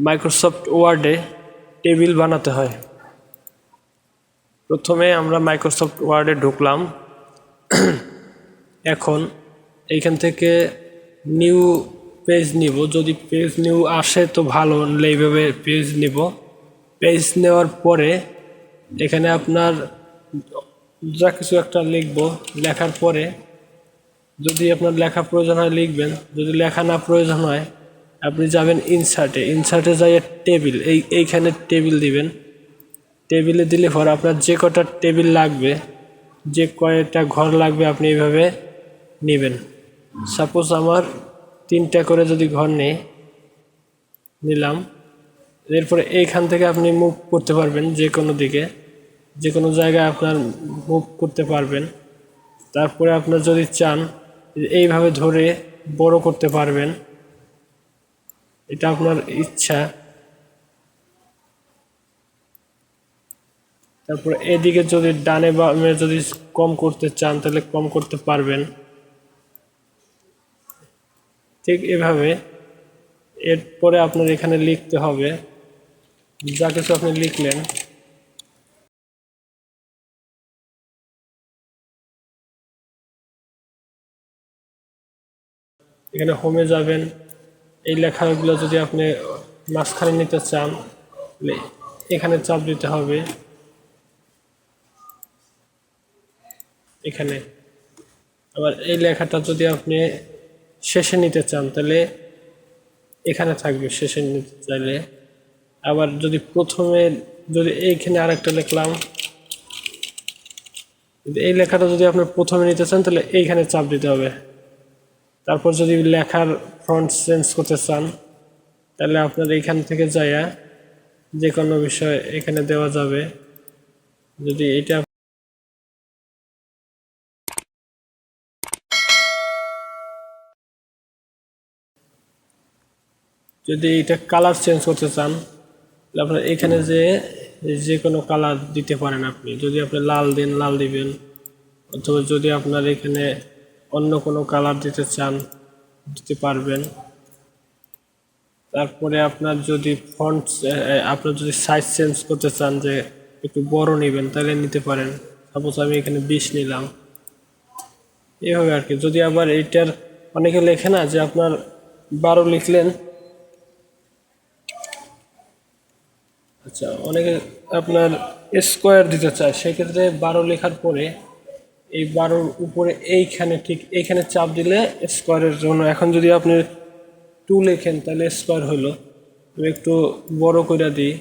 Microsoft ওয়ার্ডে table বানাতে হয়। প্রথমে আমরা মাইক্রোসফট ওয়ার্ডে ঢুকলাম। এখন এইখান থেকে নিউ পেজ নিব, যদি পেজ নিউ আসে তো ভালো, এইভাবে পেজ নিব। পেজ নেওয়ার পরে এখানে আপনার যা কিছু একটা লিখব, লেখার পরে যদি আপনার লেখা প্রয়োজন হয় লিখবেন, যদি লেখা না প্রয়োজন হয় আপনি যাবেন ইনসার্টে যাই টেবিল, এইখানে টেবিল দিবেন। টেবিলে দিলে পর আপনার যে কটা টেবিল লাগবে, যে কয়টা ঘর লাগবে আপনি এইভাবে নেবেন। সাপোজ আমার 3টা করে যদি ঘর নিলাম, এরপরে এইখান থেকে আপনি মুভ করতে পারবেন যে কোনো দিকে, যে কোনো জায়গায় আপনার মুভ করতে পারবেন। তারপরে আপনার যদি চান এইভাবে ধরে বড় করতে পারবেন, এটা আপনার ইচ্ছা। তারপরে এদিকে যদি ডানে বামে যদি কম করতে চান তাহলে কম করতে পারবেন। ঠিক এভাবে এরপরে আপনার এখানে লিখতে হবে যা কিছু আপনি লিখলেন। এখানে হোমে যাবেন, এই লেখাগুলো যদি আপনি মাঝখানে নিতে চান তাহলে এখানে চাপ দিতে হবে এখানে। আবার এই লেখাটা যদি আপনি শেষে নিতে চান তাহলে এখানে থাকবে শেষে নিতে চাইলে। আবার যদি প্রথমে, যদি এইখানে আরেকটা লিখলাম, এই লেখাটা যদি আপনি প্রথমে নিতে চান তাহলে এইখানে চাপ দিতে হবে। তারপর যদি লেখার ফন্ট চেঞ্জ করতে চান তাহলে আপনার এইখান থেকে যাইয়া যে কোনো বিষয় এখানে দেওয়া যাবে। যদি এটা কালার চেঞ্জ করতে চান তাহলে আপনার এখানে যে কোনো কালার দিতে পারেন আপনি। যদি আপনি লাল দেন লাল দিবেন, অথবা যদি আপনার এখানে অন্য কোনো কালার দিতে চান দিতে পারবেন। তারপরে আপনার যদি ফন্ট, আপনার যদি সাইজ চেঞ্জ করতে চান যে একটু বড় নেবেন তাহলে নিতে পারেন। সাপোজ আমি এখানে 20 নিলাম, এইভাবে আর কি। যদি আবার এইটার অনেকে লেখে না যে আপনার 12 লিখলেন, আচ্ছা অনেকে আপনার স্কোয়ার দিতে চায়, সেক্ষেত্রে 12 লেখার পরে এই 12-র উপরে এইখানে ঠিক এইখানে চাপ দিলে স্কোয়ারের জন্য। এখন যদি আপনি 2 লেখেন তাহলে স্কোয়ার হইল। আমি একটু বড় করে দিই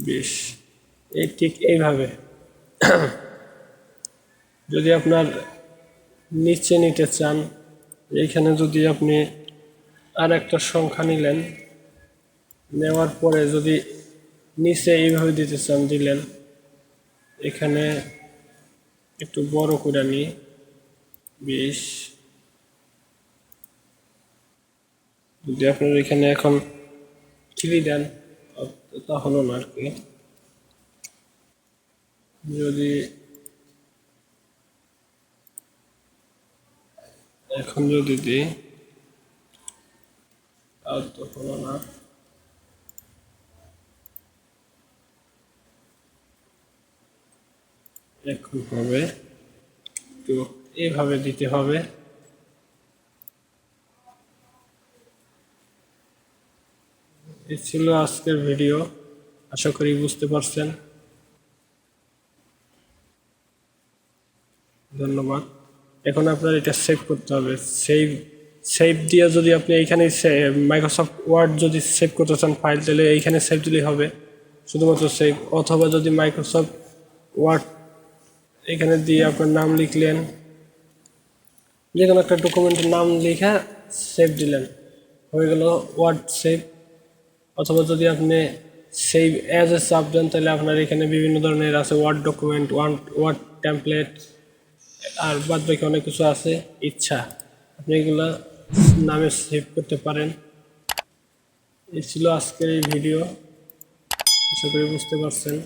20, এই ঠিক এইভাবে। যদি আপনার নিচে নিতে চান, এইখানে যদি আপনি আর একটা সংখ্যা নিলেন, নেওয়ার পরে যদি নিচে এইভাবে দিতে চান দিলেন, এখানে একটু বড় করে নিই 20। যদি আপনার এখানে এখন 3 দেন তা হলো না আর কি। যদি এখন যদি দিই আর তো হলো না। এখন হবে তো এইভাবে দিতে হবে। এই ছিল আজকের ভিডিও, আশা করি বুঝতে পারছেন। ধন্যবাদ। এখন আপনার এটা সেভ করতে হবে। সেভ দিয়ে যদি আপনি এইখানে মাইক্রোসফট ওয়ার্ড যদি সেভ করতে চান ফাইল, তাহলে এইখানে সেভ দিলেই হবে, শুধুমাত্র সেভ। অথবা যদি মাইক্রোসফট ওয়ার্ড এখানে দিয়ে আপনার নাম লিখলেন, যে কোনো একটা ডকুমেন্টের নাম লিখে সেভ দিলেন, হয়ে গেল ওয়ার্ড সেভ। অথবা যদি আপনি সেভ অ্যাজ এ চাপ দেন তাহলে আপনার এখানে বিভিন্ন ধরনের আছে, ওয়ার্ড ডকুমেন্ট, ওয়ার্ড টেমপ্লেট, আর বাদ বাকি অনেক কিছু আছে। ইচ্ছা আপনি এগুলো নামে সেভ করতে পারেন। এই ছিল আজকের এই ভিডিও, আশা করি বুঝতে পারছেন।